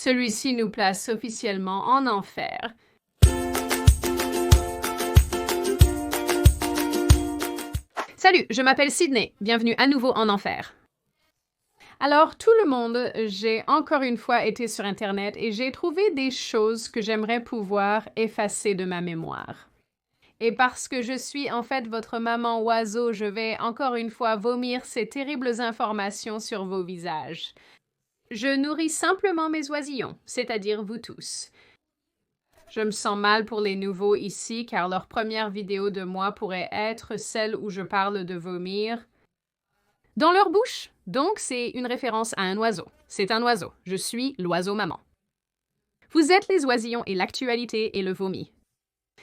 Celui-ci nous place officiellement en enfer. Salut, je m'appelle Sydney. Bienvenue à nouveau en enfer. Alors, tout le monde, j'ai encore une fois été sur Internet et j'ai trouvé des choses que j'aimerais pouvoir effacer de ma mémoire. Et parce que je suis en fait votre maman oiseau, je vais encore une fois vomir ces terribles informations sur vos visages. Je nourris simplement mes oisillons, c'est-à-dire vous tous. Je me sens mal pour les nouveaux ici, car leur première vidéo de moi pourrait être celle où je parle de vomir dans leur bouche. Donc, c'est une référence à un oiseau. C'est un oiseau. Je suis l'oiseau maman. Vous êtes les oisillons et l'actualité et le vomi.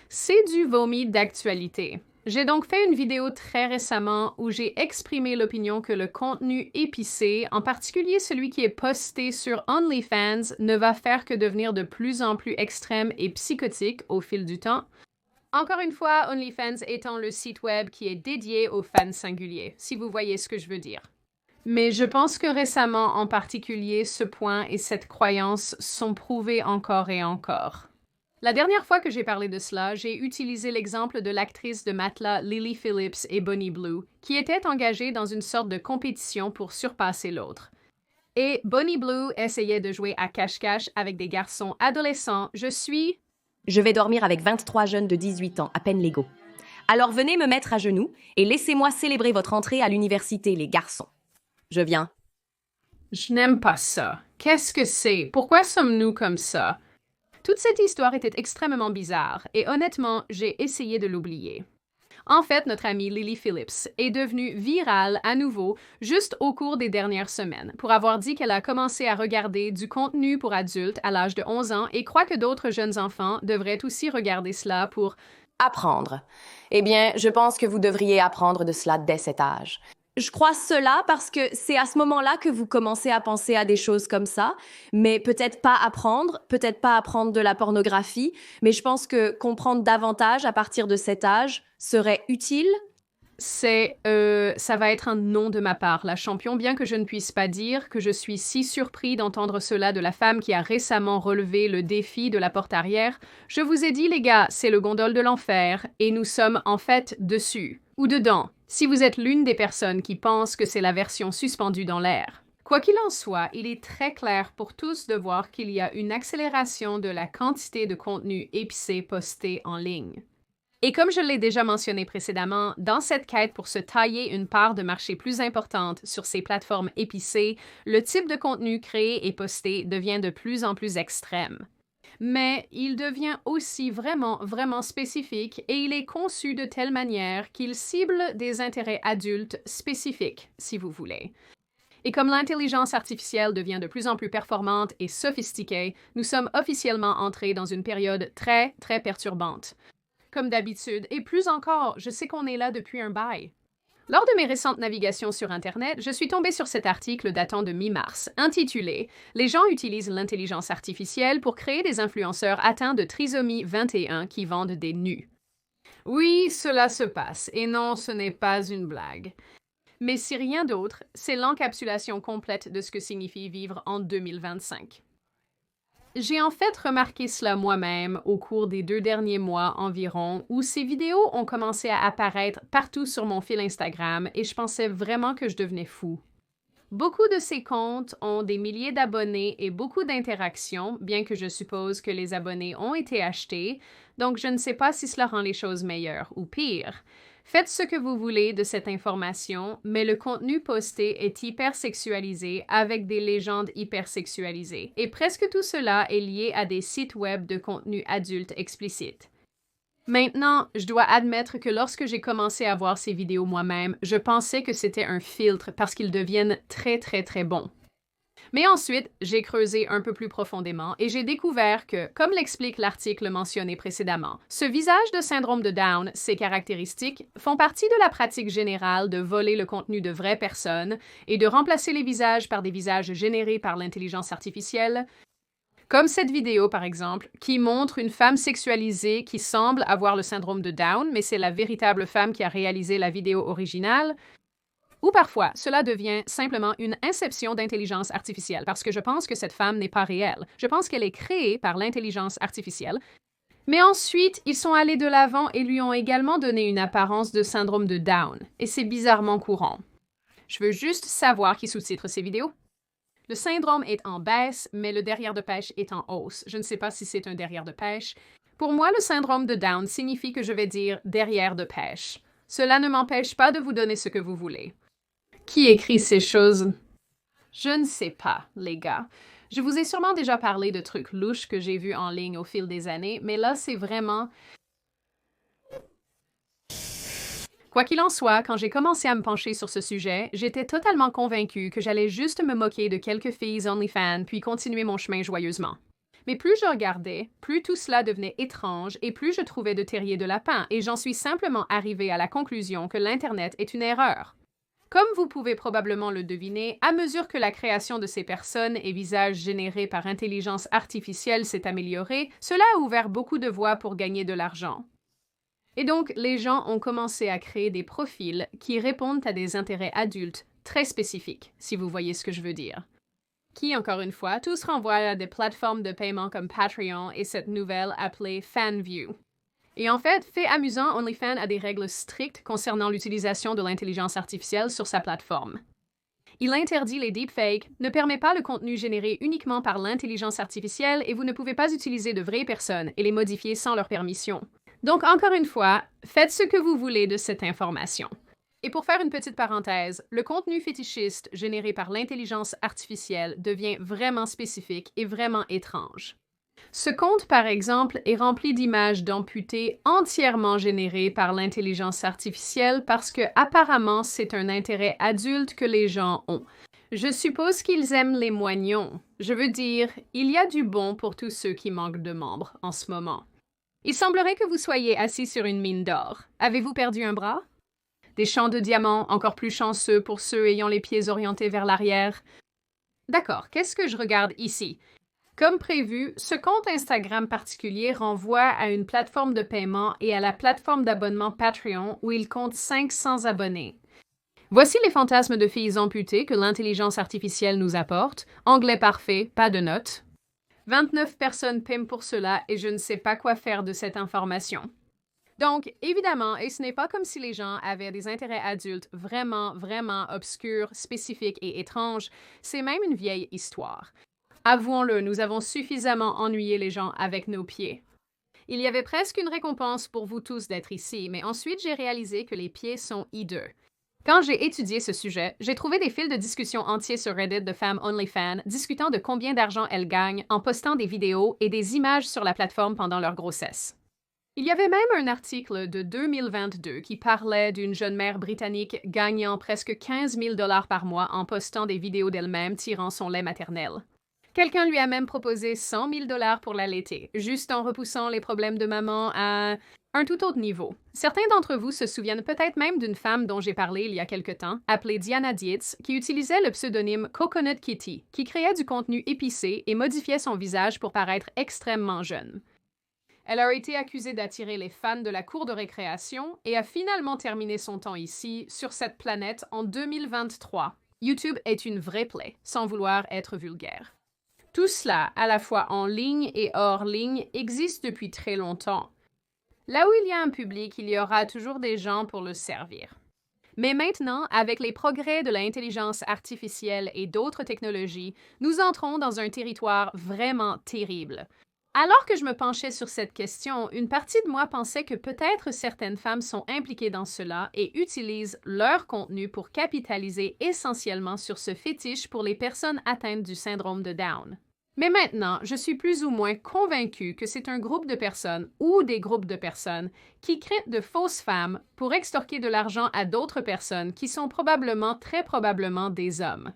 C'est du vomi d'actualité. J'ai donc fait une vidéo très récemment où j'ai exprimé l'opinion que le contenu épicé, en particulier celui qui est posté sur OnlyFans, ne va faire que devenir de plus en plus extrême et psychotique au fil du temps. Encore une fois, OnlyFans étant le site web qui est dédié aux fans singuliers, si vous voyez ce que je veux dire. Mais je pense que récemment, en particulier, ce point et cette croyance sont prouvés encore et encore. La dernière fois que j'ai parlé de cela, j'ai utilisé l'exemple de l'actrice de matelas Lily Phillips et Bonnie Blue, qui étaient engagées dans une sorte de compétition pour surpasser l'autre. Et Bonnie Blue essayait de jouer à cache-cache avec des garçons adolescents. Je vais dormir avec 23 jeunes de 18 ans, à peine légaux. Alors venez me mettre à genoux et laissez-moi célébrer votre entrée à l'université, les garçons. Je viens. Je n'aime pas ça. Qu'est-ce que c'est? Pourquoi sommes-nous comme ça? Toute cette histoire était extrêmement bizarre et honnêtement, j'ai essayé de l'oublier. En fait, notre amie Lily Phillips est devenue virale à nouveau juste au cours des dernières semaines pour avoir dit qu'elle a commencé à regarder du contenu pour adultes à l'âge de 11 ans et croit que d'autres jeunes enfants devraient aussi regarder cela pour Apprendre. Eh bien, je pense que vous devriez apprendre de cela dès cet âge. Je crois cela parce que c'est à ce moment-là que vous commencez à penser à des choses comme ça, mais peut-être pas apprendre de la pornographie, mais je pense que comprendre davantage à partir de cet âge serait utile. Ça va être un non de ma part, la champion, bien que je ne puisse pas dire que je suis si surpris d'entendre cela de la femme qui a récemment relevé le défi de la porte arrière. Je vous ai dit, les gars, c'est le gondole de l'enfer, et nous sommes en fait dessus, ou dedans, si vous êtes l'une des personnes qui pensent que c'est la version suspendue dans l'air. Quoi qu'il en soit, il est très clair pour tous de voir qu'il y a une accélération de la quantité de contenu épicé posté en ligne. Et comme je l'ai déjà mentionné précédemment, dans cette quête pour se tailler une part de marché plus importante sur ces plateformes épicées, le type de contenu créé et posté devient de plus en plus extrême. Mais il devient aussi vraiment spécifique et il est conçu de telle manière qu'il cible des intérêts adultes spécifiques, si vous voulez. Et comme l'intelligence artificielle devient de plus en plus performante et sophistiquée, nous sommes officiellement entrés dans une période très perturbante. Comme d'habitude, et plus encore, je sais qu'on est là depuis un bail. Lors de mes récentes navigations sur Internet, je suis tombée sur cet article datant de mi-mars, intitulé « Les gens utilisent l'intelligence artificielle pour créer des influenceurs atteints de trisomie 21 qui vendent des nus. » Oui, cela se passe, et non, ce n'est pas une blague. Mais si rien d'autre, c'est l'encapsulation complète de ce que signifie vivre en 2025. J'ai en fait remarqué cela moi-même au cours des 2 derniers mois environ, où ces vidéos ont commencé à apparaître partout sur mon fil Instagram et je pensais vraiment que je devenais fou. Beaucoup de ces comptes ont des milliers d'abonnés et beaucoup d'interactions, bien que je suppose que les abonnés ont été achetés, donc je ne sais pas si cela rend les choses meilleures ou pires. Faites ce que vous voulez de cette information, mais le contenu posté est hypersexualisé avec des légendes hypersexualisées. Et presque tout cela est lié à des sites web de contenu adulte explicite. Maintenant, je dois admettre que lorsque j'ai commencé à voir ces vidéos moi-même, je pensais que c'était un filtre parce qu'ils deviennent très bons. Mais ensuite, j'ai creusé un peu plus profondément et j'ai découvert que, comme l'explique l'article mentionné précédemment, ce visage de syndrome de Down, ses caractéristiques, font partie de la pratique générale de voler le contenu de vraies personnes et de remplacer les visages par des visages générés par l'intelligence artificielle, comme cette vidéo par exemple, qui montre une femme sexualisée qui semble avoir le syndrome de Down, mais c'est la véritable femme qui a réalisé la vidéo originale, Ou parfois, cela devient simplement une inception d'intelligence artificielle parce que je pense que cette femme n'est pas réelle. Je pense qu'elle est créée par l'intelligence artificielle. Mais ensuite, ils sont allés de l'avant et lui ont également donné une apparence de syndrome de Down. Et c'est bizarrement courant. Je veux juste savoir qui sous-titre ces vidéos. Le syndrome est en baisse, mais le derrière de pêche est en hausse. Je ne sais pas si c'est un derrière de pêche. Pour moi, le syndrome de Down signifie que je vais dire derrière de pêche. Cela ne m'empêche pas de vous donner ce que vous voulez. Qui écrit ces choses? Je ne sais pas, les gars. Je vous ai sûrement déjà parlé de trucs louches que j'ai vus en ligne au fil des années, mais là, c'est vraiment... Quoi qu'il en soit, quand j'ai commencé à me pencher sur ce sujet, j'étais totalement convaincue que j'allais juste me moquer de quelques filles OnlyFans puis continuer mon chemin joyeusement. Mais plus je regardais, plus tout cela devenait étrange et plus je trouvais de terriers de lapin, et j'en suis simplement arrivée à la conclusion que l'Internet est une erreur. Comme vous pouvez probablement le deviner, à mesure que la création de ces personnes et visages générés par intelligence artificielle s'est améliorée, cela a ouvert beaucoup de voies pour gagner de l'argent. Et donc, les gens ont commencé à créer des profils qui répondent à des intérêts adultes très spécifiques, si vous voyez ce que je veux dire. Qui, encore une fois, tous renvoient à des plateformes de paiement comme Patreon et cette nouvelle appelée FanView. Et en fait amusant, OnlyFans a des règles strictes concernant l'utilisation de l'intelligence artificielle sur sa plateforme. Il interdit les deepfakes, ne permet pas le contenu généré uniquement par l'intelligence artificielle et vous ne pouvez pas utiliser de vraies personnes et les modifier sans leur permission. Donc, encore une fois, faites ce que vous voulez de cette information. Et pour faire une petite parenthèse, le contenu fétichiste généré par l'intelligence artificielle devient vraiment spécifique et vraiment étrange. Ce compte, par exemple, est rempli d'images d'amputés entièrement générées par l'intelligence artificielle parce que, apparemment, c'est un intérêt adulte que les gens ont. Je suppose qu'ils aiment les moignons. Je veux dire, il y a du bon pour tous ceux qui manquent de membres en ce moment. Il semblerait que vous soyez assis sur une mine d'or. Avez-vous perdu un bras? Des champs de diamants encore plus chanceux pour ceux ayant les pieds orientés vers l'arrière. D'accord, qu'est-ce que je regarde ici? Comme prévu, ce compte Instagram particulier renvoie à une plateforme de paiement et à la plateforme d'abonnement Patreon où il compte 500 abonnés. Voici les fantasmes de filles amputées que l'intelligence artificielle nous apporte. Anglais parfait, pas de notes. 29 personnes paient pour cela et je ne sais pas quoi faire de cette information. Donc, évidemment, et ce n'est pas comme si les gens avaient des intérêts adultes vraiment, vraiment obscurs, spécifiques et étranges, c'est même une vieille histoire. Avouons-le, nous avons suffisamment ennuyé les gens avec nos pieds. Il y avait presque une récompense pour vous tous d'être ici, mais ensuite j'ai réalisé que les pieds sont hideux. Quand j'ai étudié ce sujet, j'ai trouvé des fils de discussion entiers sur Reddit de femmes OnlyFans discutant de combien d'argent elles gagnent en postant des vidéos et des images sur la plateforme pendant leur grossesse. Il y avait même un article de 2022 qui parlait d'une jeune mère britannique gagnant presque 15 000 $ par mois en postant des vidéos d'elle-même tirant son lait maternel. Quelqu'un lui a même proposé 100 000 $ pour l'allaiter, juste en repoussant les problèmes de maman à un tout autre niveau. Certains d'entre vous se souviennent peut-être même d'une femme dont j'ai parlé il y a quelque temps, appelée Diana Dietz, qui utilisait le pseudonyme Coconut Kitty, qui créait du contenu épicé et modifiait son visage pour paraître extrêmement jeune. Elle a été accusée d'attirer les fans de la cour de récréation et a finalement terminé son temps ici, sur cette planète, en 2023. YouTube est une vraie plaie, sans vouloir être vulgaire. Tout cela, à la fois en ligne et hors ligne, existe depuis très longtemps. Là où il y a un public, il y aura toujours des gens pour le servir. Mais maintenant, avec les progrès de l'intelligence artificielle et d'autres technologies, nous entrons dans un territoire vraiment terrible. Alors que je me penchais sur cette question, une partie de moi pensait que peut-être certaines femmes sont impliquées dans cela et utilisent leur contenu pour capitaliser essentiellement sur ce fétiche pour les personnes atteintes du syndrome de Down. Mais maintenant, je suis plus ou moins convaincue que c'est un groupe de personnes ou des groupes de personnes qui créent de fausses femmes pour extorquer de l'argent à d'autres personnes qui sont très probablement des hommes.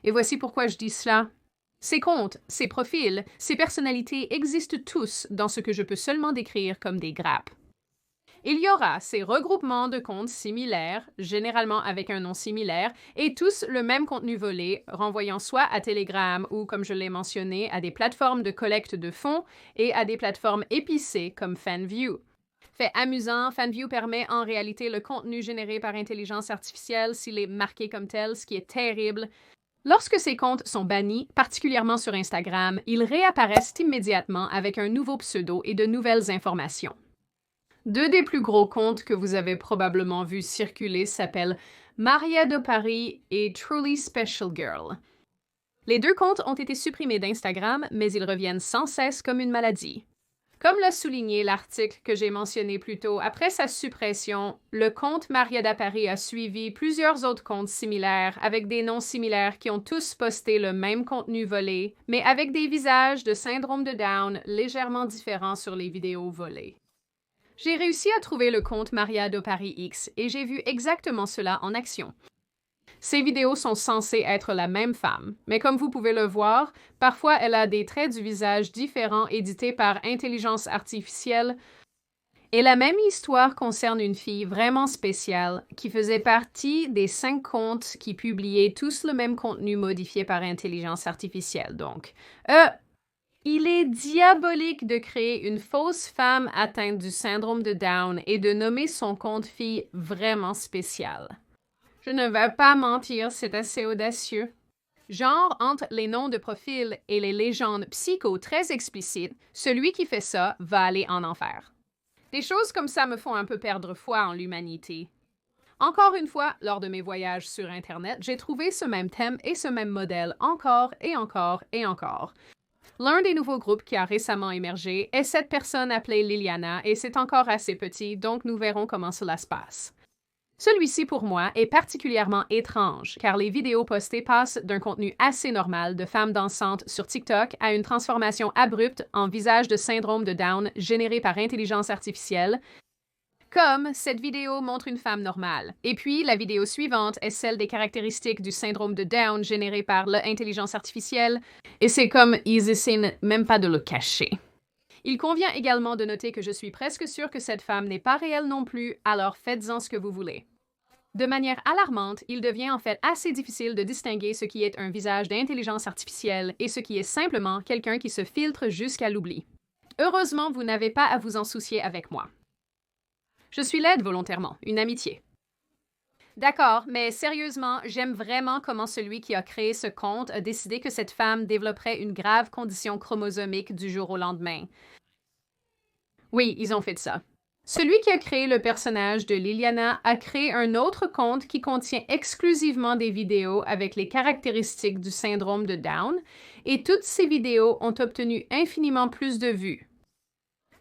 Et voici pourquoi je dis cela. Ces comptes, ces profils, ces personnalités existent tous dans ce que je peux seulement décrire comme des grappes. Il y aura ces regroupements de comptes similaires, généralement avec un nom similaire, et tous le même contenu volé, renvoyant soit à Telegram ou, comme je l'ai mentionné, à des plateformes de collecte de fonds et à des plateformes épicées comme FanView. Fait amusant, FanView permet en réalité le contenu généré par intelligence artificielle s'il est marqué comme tel, ce qui est terrible. Lorsque ces comptes sont bannis, particulièrement sur Instagram, ils réapparaissent immédiatement avec un nouveau pseudo et de nouvelles informations. Deux des plus gros comptes que vous avez probablement vus circuler s'appellent Maria de Paris et Truly Special Girl. Les deux comptes ont été supprimés d'Instagram, mais ils reviennent sans cesse comme une maladie. Comme l'a souligné l'article que j'ai mentionné plus tôt, après sa suppression, le compte Maria da Paris a suivi plusieurs autres comptes similaires avec des noms similaires qui ont tous posté le même contenu volé, mais avec des visages de syndrome de Down légèrement différents sur les vidéos volées. J'ai réussi à trouver le compte Maria de Paris X et j'ai vu exactement cela en action. Ces vidéos sont censées être la même femme, mais comme vous pouvez le voir, parfois elle a des traits du visage différents édités par intelligence artificielle. Et la même histoire concerne une fille vraiment spéciale qui faisait partie des 5 comptes qui publiaient tous le même contenu modifié par intelligence artificielle. Donc, il est diabolique de créer une fausse femme atteinte du syndrome de Down et de nommer son compte fille vraiment spécial. Je ne vais pas mentir, c'est assez audacieux. Genre, entre les noms de profil et les légendes psycho très explicites, celui qui fait ça va aller en enfer. Des choses comme ça me font un peu perdre foi en l'humanité. Encore une fois, lors de mes voyages sur Internet, j'ai trouvé ce même thème et ce même modèle encore et encore et encore. L'un des nouveaux groupes qui a récemment émergé est cette personne appelée Liliana et c'est encore assez petit, donc nous verrons comment cela se passe. Celui-ci, pour moi, est particulièrement étrange, car les vidéos postées passent d'un contenu assez normal de femmes dansantes sur TikTok à une transformation abrupte en visage de syndrome de Down généré par intelligence artificielle, comme cette vidéo montre une femme normale. Et puis, la vidéo suivante est celle des caractéristiques du syndrome de Down généré par l'intelligence artificielle, et c'est comme ils essaient même pas de le cacher. Il convient également de noter que je suis presque sûre que cette femme n'est pas réelle non plus, alors faites-en ce que vous voulez. De manière alarmante, il devient en fait assez difficile de distinguer ce qui est un visage d'intelligence artificielle et ce qui est simplement quelqu'un qui se filtre jusqu'à l'oubli. Heureusement, vous n'avez pas à vous en soucier avec moi. Je suis laide volontairement, une amitié. D'accord, mais sérieusement, j'aime vraiment comment celui qui a créé ce compte a décidé que cette femme développerait une grave condition chromosomique du jour au lendemain. Oui, ils ont fait ça. Celui qui a créé le personnage de Liliana a créé un autre compte qui contient exclusivement des vidéos avec les caractéristiques du syndrome de Down, et toutes ces vidéos ont obtenu infiniment plus de vues.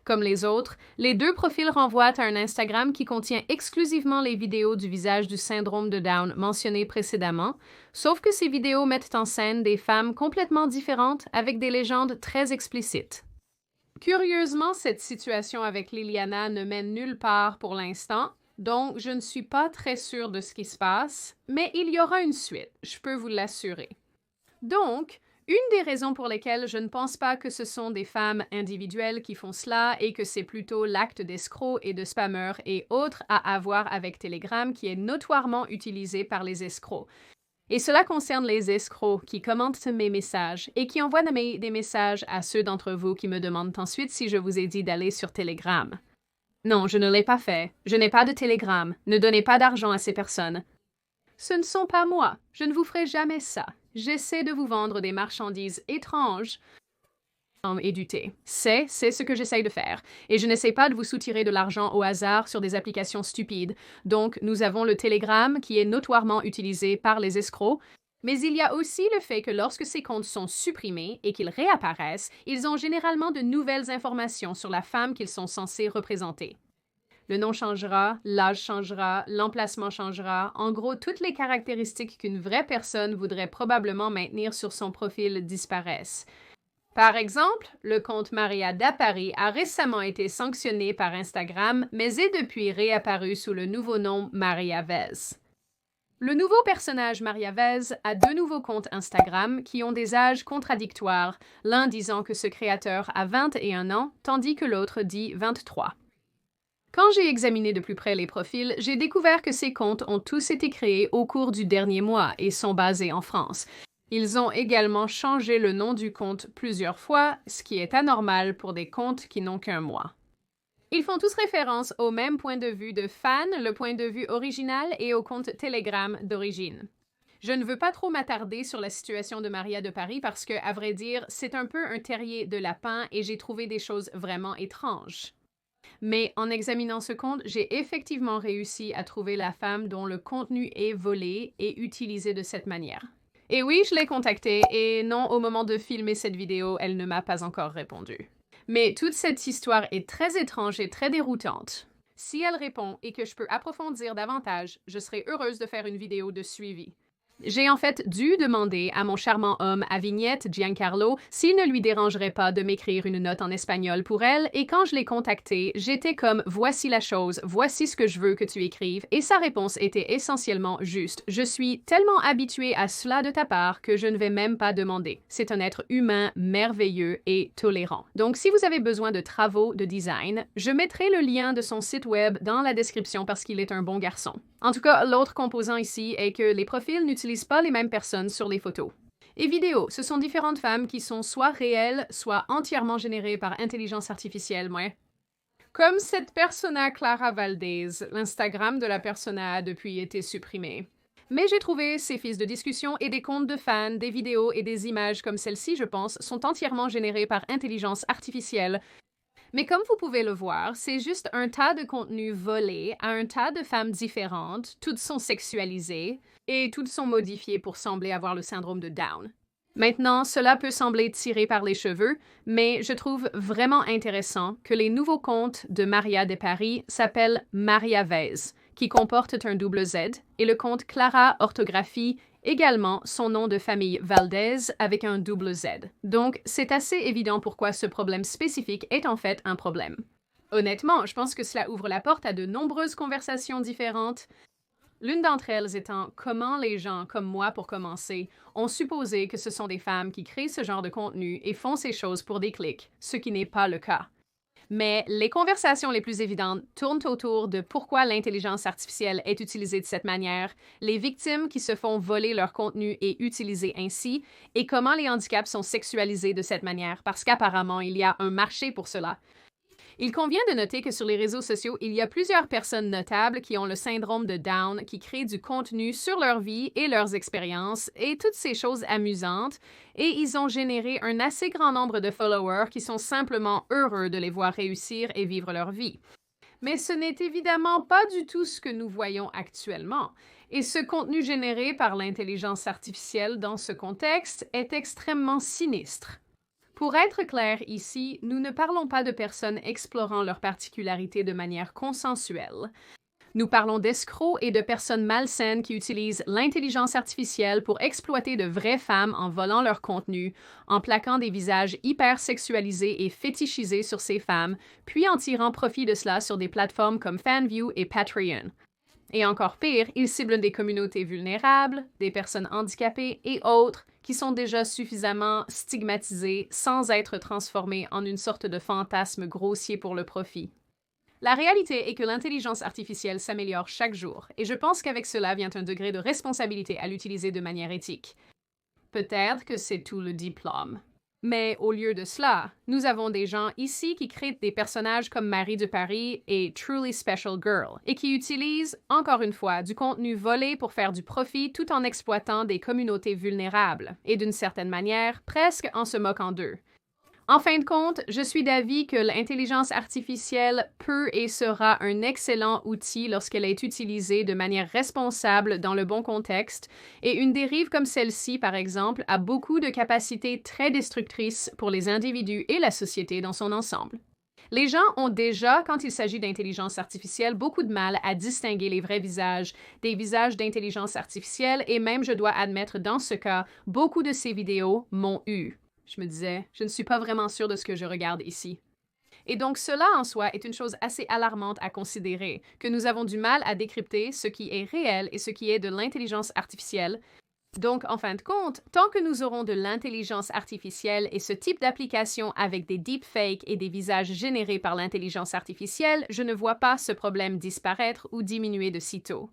Comme les autres, les deux profils renvoient à un Instagram qui contient exclusivement les vidéos du visage du syndrome de Down mentionné précédemment, sauf que ces vidéos mettent en scène des femmes complètement différentes avec des légendes très explicites. Curieusement, cette situation avec Liliana ne mène nulle part pour l'instant, donc je ne suis pas très sûre de ce qui se passe, mais il y aura une suite, je peux vous l'assurer. Donc, une des raisons pour lesquelles je ne pense pas que ce sont des femmes individuelles qui font cela et que c'est plutôt l'acte d'escrocs et de spammers et autres à avoir avec Telegram qui est notoirement utilisé par les escrocs. Et cela concerne les escrocs qui commentent mes messages et qui envoient des messages à ceux d'entre vous qui me demandent ensuite si je vous ai dit d'aller sur Telegram. Non, je ne l'ai pas fait. Je n'ai pas de Telegram. Ne donnez pas d'argent à ces personnes. Ce ne sont pas moi. Je ne vous ferai jamais ça. J'essaie de vous vendre des marchandises étranges et du thé. C'est ce que j'essaye de faire. Et je n'essaie pas de vous soutirer de l'argent au hasard sur des applications stupides. Donc, nous avons le Telegram qui est notoirement utilisé par les escrocs. Mais il y a aussi le fait que lorsque ces comptes sont supprimés et qu'ils réapparaissent, ils ont généralement de nouvelles informations sur la femme qu'ils sont censés représenter. Le nom changera, l'âge changera, l'emplacement changera, en gros, toutes les caractéristiques qu'une vraie personne voudrait probablement maintenir sur son profil disparaissent. Par exemple, le compte Maria da Paris a récemment été sanctionné par Instagram, mais est depuis réapparu sous le nouveau nom Maria Vez. Le nouveau personnage Maria Vez a 2 nouveaux comptes Instagram qui ont des âges contradictoires, l'un disant que ce créateur a 21 ans, tandis que l'autre dit 23. Quand j'ai examiné de plus près les profils, j'ai découvert que ces comptes ont tous été créés au cours du dernier mois et sont basés en France. Ils ont également changé le nom du compte plusieurs fois, ce qui est anormal pour des comptes qui n'ont qu'un mois. Ils font tous référence au même point de vue de fan, le point de vue original et au compte Telegram d'origine. Je ne veux pas trop m'attarder sur la situation de Maria de Paris parce que, à vrai dire, c'est un peu un terrier de lapin et j'ai trouvé des choses vraiment étranges. Mais en examinant ce compte, j'ai effectivement réussi à trouver la femme dont le contenu est volé et utilisé de cette manière. Et oui, je l'ai contactée et non, au moment de filmer cette vidéo, elle ne m'a pas encore répondu. Mais toute cette histoire est très étrange et très déroutante. Si elle répond et que je peux approfondir davantage, je serai heureuse de faire une vidéo de suivi. J'ai en fait dû demander à mon charmant homme à vignette, Giancarlo, s'il ne lui dérangerait pas de m'écrire une note en espagnol pour elle, et quand je l'ai contacté, j'étais comme « Voici la chose, voici ce que je veux que tu écrives », et sa réponse était essentiellement juste « Je suis tellement habituée à cela de ta part que je ne vais même pas demander. C'est un être humain, merveilleux et tolérant. » Donc si vous avez besoin de travaux de design, je mettrai le lien de son site web dans la description parce qu'il est un bon garçon. En tout cas, l'autre composant ici est que les profils n'utilisent pas les mêmes personnes sur les photos. Et vidéos, ce sont différentes femmes qui sont soit réelles, soit entièrement générées par intelligence artificielle, ouais. Comme cette persona Clara Valdez, l'Instagram de la persona a depuis été supprimé. Mais j'ai trouvé ces fils de discussion et des comptes de fans, des vidéos et des images comme celle-ci, je pense, sont entièrement générées par intelligence artificielle. Mais comme vous pouvez le voir, c'est juste un tas de contenu volé à un tas de femmes différentes, toutes sont sexualisées et toutes sont modifiées pour sembler avoir le syndrome de Down. Maintenant, cela peut sembler tiré par les cheveux, mais je trouve vraiment intéressant que les nouveaux comptes de Maria de Paris s'appellent Maria Vez, qui comporte un double Z, et le compte Clara Orthographie également son nom de famille Valdez avec un double Z. Donc, c'est assez évident pourquoi ce problème spécifique est en fait un problème. Honnêtement, je pense que cela ouvre la porte à de nombreuses conversations différentes. L'une d'entre elles étant comment les gens, comme moi pour commencer, ont supposé que ce sont des femmes qui créent ce genre de contenu et font ces choses pour des clics, ce qui n'est pas le cas. Mais les conversations les plus évidentes tournent autour de pourquoi l'intelligence artificielle est utilisée de cette manière, les victimes qui se font voler leur contenu et utilisés ainsi, et comment les handicaps sont sexualisés de cette manière, parce qu'apparemment il y a un marché pour cela. Il convient de noter que sur les réseaux sociaux, il y a plusieurs personnes notables qui ont le syndrome de Down, qui créent du contenu sur leur vie et leurs expériences et toutes ces choses amusantes, et ils ont généré un assez grand nombre de followers qui sont simplement heureux de les voir réussir et vivre leur vie. Mais ce n'est évidemment pas du tout ce que nous voyons actuellement. Et ce contenu généré par l'intelligence artificielle dans ce contexte est extrêmement sinistre. Pour être clair ici, nous ne parlons pas de personnes explorant leurs particularités de manière consensuelle. Nous parlons d'escrocs et de personnes malsaines qui utilisent l'intelligence artificielle pour exploiter de vraies femmes en volant leur contenu, en plaquant des visages hyper sexualisés et fétichisés sur ces femmes, puis en tirant profit de cela sur des plateformes comme Fanview et Patreon. Et encore pire, ils ciblent des communautés vulnérables, des personnes handicapées et autres qui sont déjà suffisamment stigmatisées sans être transformées en une sorte de fantasme grossier pour le profit. La réalité est que l'intelligence artificielle s'améliore chaque jour, et je pense qu'avec cela vient un degré de responsabilité à l'utiliser de manière éthique. Peut-être que c'est tout le diplôme. Mais au lieu de cela, nous avons des gens ici qui créent des personnages comme Marie de Paris et Truly Special Girl, et qui utilisent, encore une fois, du contenu volé pour faire du profit tout en exploitant des communautés vulnérables, et d'une certaine manière, presque en se moquant d'eux. En fin de compte, je suis d'avis que l'intelligence artificielle peut et sera un excellent outil lorsqu'elle est utilisée de manière responsable dans le bon contexte, et une dérive comme celle-ci, par exemple, a beaucoup de capacités très destructrices pour les individus et la société dans son ensemble. Les gens ont déjà, quand il s'agit d'intelligence artificielle, beaucoup de mal à distinguer les vrais visages des visages d'intelligence artificielle, et même, je dois admettre, dans ce cas, beaucoup de ces vidéos m'ont eu. Je me disais, je ne suis pas vraiment sûre de ce que je regarde ici. Et donc cela en soi est une chose assez alarmante à considérer, que nous avons du mal à décrypter ce qui est réel et ce qui est de l'intelligence artificielle. Donc, en fin de compte, tant que nous aurons de l'intelligence artificielle et ce type d'application avec des deepfakes et des visages générés par l'intelligence artificielle, je ne vois pas ce problème disparaître ou diminuer de sitôt.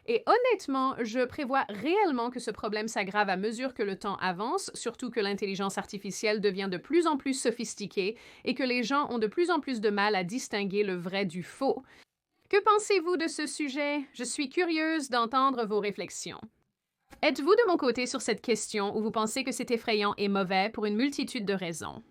Et honnêtement, je prévois réellement que ce problème s'aggrave à mesure que le temps avance, surtout que l'intelligence artificielle devient de plus en plus sophistiquée et que les gens ont de plus en plus de mal à distinguer le vrai du faux. Que pensez-vous de ce sujet? Je suis curieuse d'entendre vos réflexions. Êtes-vous de mon côté sur cette question ou vous pensez que c'est effrayant et mauvais pour une multitude de raisons?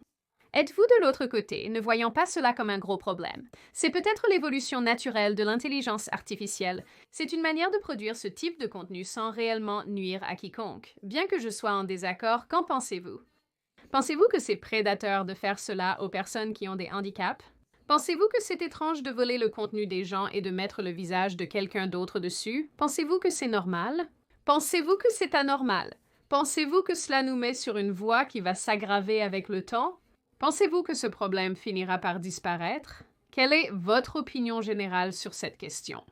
Êtes-vous de l'autre côté, ne voyant pas cela comme un gros problème? C'est peut-être l'évolution naturelle de l'intelligence artificielle. C'est une manière de produire ce type de contenu sans réellement nuire à quiconque. Bien que je sois en désaccord, qu'en pensez-vous? Pensez-vous que c'est prédateur de faire cela aux personnes qui ont des handicaps? Pensez-vous que c'est étrange de voler le contenu des gens et de mettre le visage de quelqu'un d'autre dessus? Pensez-vous que c'est normal? Pensez-vous que c'est anormal? Pensez-vous que cela nous met sur une voie qui va s'aggraver avec le temps? Pensez-vous que ce problème finira par disparaître? Quelle est votre opinion générale sur cette question?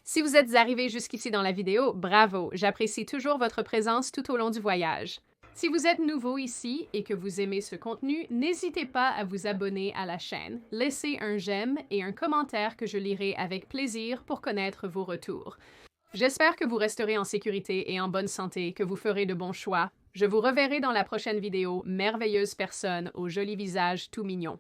Si vous êtes arrivé jusqu'ici dans la vidéo, bravo, j'apprécie toujours votre présence tout au long du voyage. Si vous êtes nouveau ici et que vous aimez ce contenu, n'hésitez pas à vous abonner à la chaîne, laissez un j'aime et un commentaire que je lirai avec plaisir pour connaître vos retours. J'espère que vous resterez en sécurité et en bonne santé, que vous ferez de bons choix. Je vous reverrai dans la prochaine vidéo, merveilleuse personne au joli visage tout mignon.